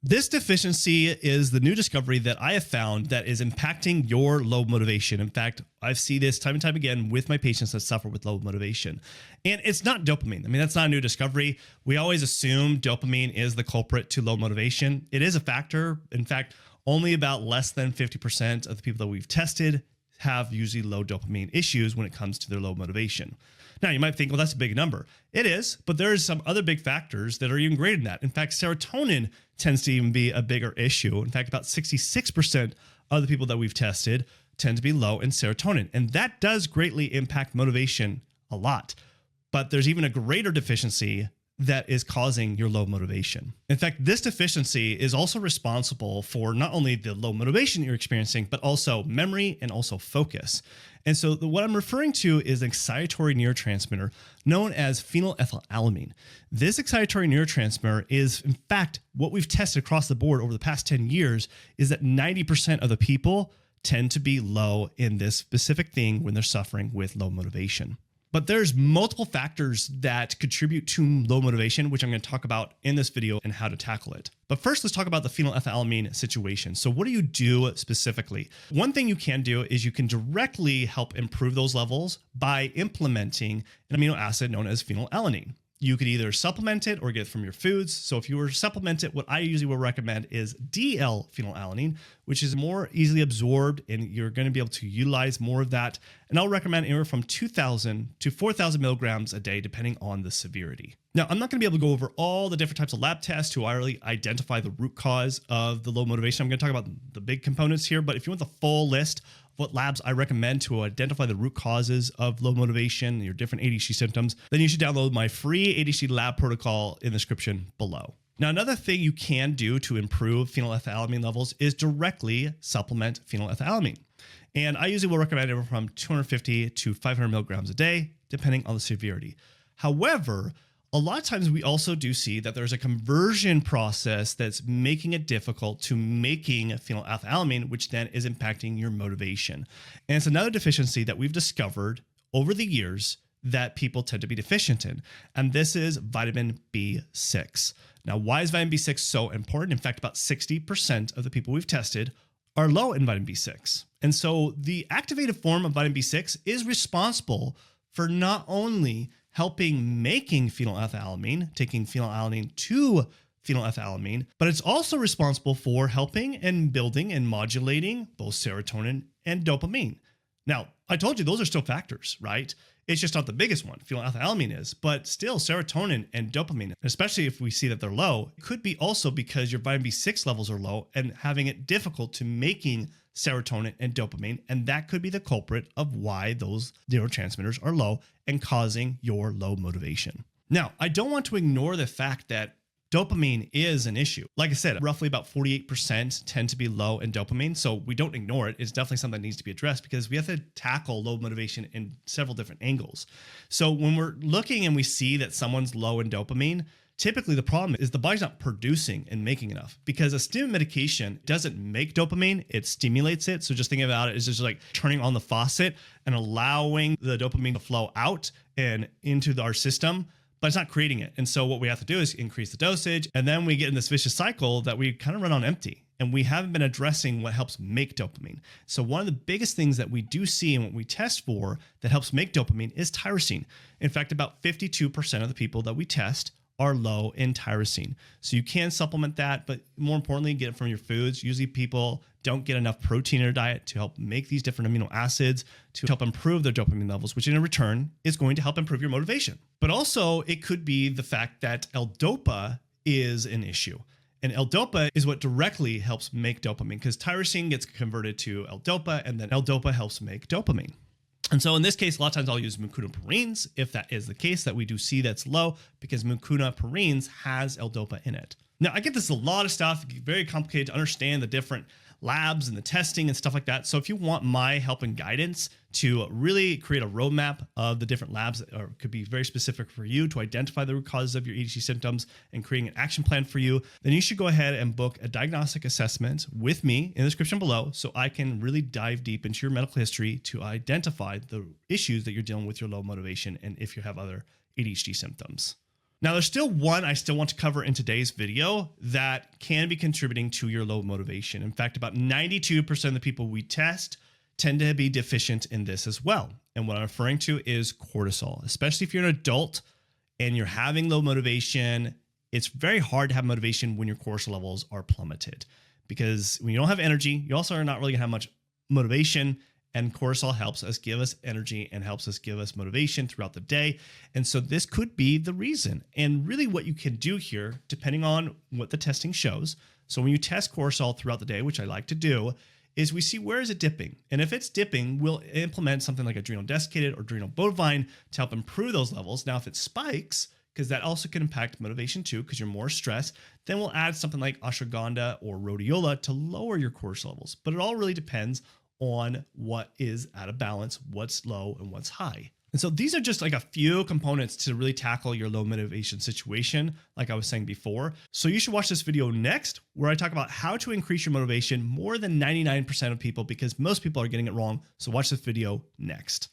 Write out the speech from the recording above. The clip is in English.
This deficiency is the new discovery that I have found that is impacting your low motivation. In fact, I see this time and time again with my patients that suffer with low motivation. And it's not dopamine. I mean, that's not a new discovery. We always assume dopamine is the culprit to low motivation. It is a factor. In fact, only about less than 50% of the people that we've tested have usually low dopamine issues when it comes to their low motivation. Now, you might think, well, that's a big number. It is, but there's some other big factors that are even greater than that. In fact, serotonin tends to even be a bigger issue. In fact, about 66% of the people that we've tested tend to be low in serotonin, and that does greatly impact motivation a lot. But there's even a greater deficiency that is causing your low motivation. In fact, this deficiency is also responsible for not only the low motivation you're experiencing, but also memory and also focus. And so what I'm referring to is an excitatory neurotransmitter known as phenylethylamine. This excitatory neurotransmitter is, in fact, what we've tested across the board over the past 10 years is that 90% of the people tend to be low in this specific thing when they're suffering with low motivation. But there's multiple factors that contribute to low motivation, which I'm going to talk about in this video and how to tackle it. But first, let's talk about the phenylethylamine situation. So what do you do specifically? One thing you can do is you can directly help improve those levels by implementing an amino acid known as phenylalanine. You could either supplement it or get it from your foods. So if you were to supplement it, what I usually will recommend is DL-phenylalanine, which is more easily absorbed and you're going to be able to utilize more of that. And I'll recommend anywhere from 2,000 to 4,000 milligrams a day, depending on the severity. Now, I'm not going to be able to go over all the different types of lab tests to really identify the root cause of the low motivation. I'm going to talk about the big components here, but if you want the full list of what labs I recommend to identify the root causes of low motivation, your different ADHD symptoms, then you should download my free ADHD lab protocol in the description below. Now, another thing you can do to improve phenylethylamine levels is directly supplement phenylethylamine. And I usually will recommend it from 250 to 500 milligrams a day, depending on the severity. However, a lot of times we also do see that there's a conversion process that's making it difficult to making phenylethylamine, which then is impacting your motivation. And it's another deficiency that we've discovered over the years that people tend to be deficient in. And this is vitamin B6. Now, why is vitamin B6 so important? In fact, about 60% of the people we've tested are low in vitamin B6. And so the activated form of vitamin B6 is responsible for not only helping making phenylethylamine, taking phenylalanine to phenylethylamine, but it's also responsible for helping and building and modulating both serotonin and dopamine. Now, I told you those are still factors, right? It's just not the biggest one. Phenylethylamine is, but still serotonin and dopamine, especially if we see that they're low, it could be also because your vitamin B6 levels are low and having it difficult to making serotonin and dopamine. And that could be the culprit of why those neurotransmitters are low and causing your low motivation. Now, I don't want to ignore the fact that dopamine is an issue. Like I said, roughly about 48% tend to be low in dopamine. So we don't ignore it. It's definitely something that needs to be addressed because we have to tackle low motivation in several different angles. So when we're looking and we see that someone's low in dopamine, typically the problem is the body's not producing and making enough because a stimulant medication doesn't make dopamine, it stimulates it. So just thinking about it is just like turning on the faucet and allowing the dopamine to flow out and into our system, but it's not creating it. And so what we have to do is increase the dosage. And then we get in this vicious cycle that we kind of run on empty. And we haven't been addressing what helps make dopamine. So one of the biggest things that we do see and what we test for that helps make dopamine is tyrosine. In fact, about 52% of the people that we test are low in tyrosine. So you can supplement that, but more importantly, get it from your foods. Usually people don't get enough protein in their diet to help make these different amino acids to help improve their dopamine levels, which in return is going to help improve your motivation. But also it could be the fact that L-DOPA is an issue. And L-DOPA is what directly helps make dopamine because tyrosine gets converted to L-DOPA and then L-DOPA helps make dopamine. And so in this case, a lot of times I'll use mucuna if that is the case that we do see that's low because mucuna has L-DOPA in it. Now, I get this a lot of stuff, very complicated to understand the different labs and the testing and stuff like that. So if you want my help and guidance to really create a roadmap of the different labs that could be very specific for you to identify the root causes of your ADHD symptoms and creating an action plan for you, then you should go ahead and book a diagnostic assessment with me in the description below so I can really dive deep into your medical history to identify the issues that you're dealing with your low motivation and if you have other ADHD symptoms. Now, there's still one I still want to cover in today's video that can be contributing to your low motivation. In fact, about 92% of the people we test tend to be deficient in this as well. And what I'm referring to is cortisol, especially if you're an adult and you're having low motivation. It's very hard to have motivation when your cortisol levels are plummeted, because when you don't have energy, you also are not really gonna have much motivation. And cortisol helps us give us energy and helps us give us motivation throughout the day. And so this could be the reason. And really what you can do here, depending on what the testing shows. So when you test cortisol throughout the day, which I like to do, is we see where is it dipping. And if it's dipping, we'll implement something like adrenal desiccated or adrenal bovine to help improve those levels. Now, if it spikes, because that also can impact motivation too, because you're more stressed, then we'll add something like ashwagandha or rhodiola to lower your cortisol levels. But it all really depends on what is out of balance, what's low and what's high. And so these are just like a few components to really tackle your low motivation situation, like I was saying before. So you should watch this video next, where I talk about how to increase your motivation more than 99% of people, because most people are getting it wrong. So watch this video next.